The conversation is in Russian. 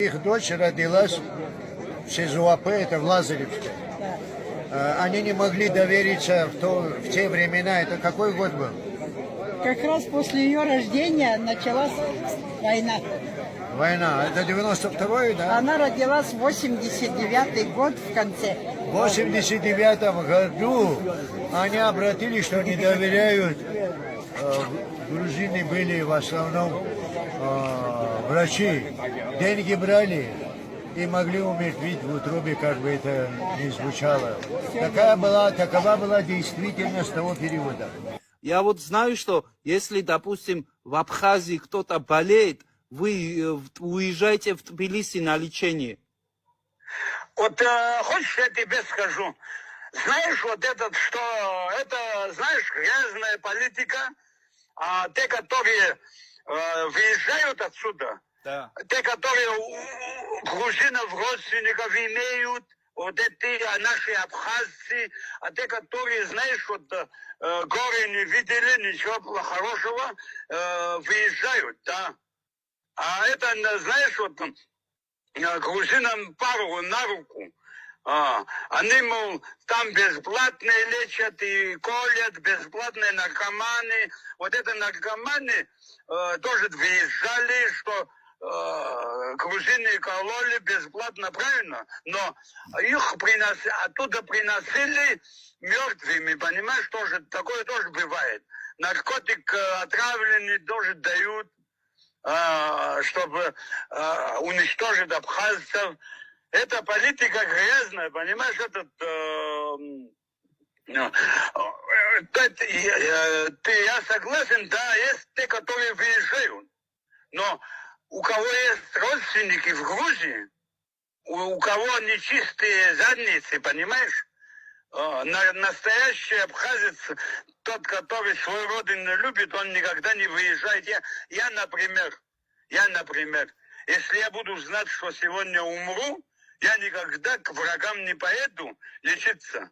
Их дочь родилась в СИЗОАП, это в Лазаревске. Они не могли довериться в те времена. Это какой год был? Как раз после ее рождения началась война. Война. Это 92-й, да? Она родилась в 89-й год в конце. В 89 году они обратились, что не доверяют. Грузины были в основном врачи. Деньги брали и могли умертвить в утробе, как бы это ни звучало. Такова была действительность того периода. Я вот знаю, что если, допустим, в Абхазии кто-то болеет, вы уезжаете в Тбилиси на лечение. Вот хочешь, я тебе скажу. Знаешь, вот этот, что это, знаешь, грязная политика, а те, которые выезжают отсюда, Да. те, которые у грузинов родственников имеют, вот эти наши абхазцы, а те, которые, знаешь, вот горы не видели, ничего хорошего, выезжают, да. А это, знаешь, вот грузинам пару на руку. Они, мол, там бесплатно лечат и колят, бесплатные наркоманы. Вот это наркоманы тоже выезжали, что грузины кололи бесплатно, правильно? Но их оттуда приносили мертвыми, понимаешь, тоже, такое тоже бывает. Наркотик отравленный тоже дают, чтобы уничтожить абхазцев. Это политика грязная, понимаешь, я согласен, да, есть те, которые выезжают, но у кого есть родственники в Грузии, у кого нечистые задницы, понимаешь, настоящий абхазец, тот, который свою родину любит, он никогда не выезжает. Я, например, если я буду знать, что сегодня умру, я никогда к врагам не поеду лечиться.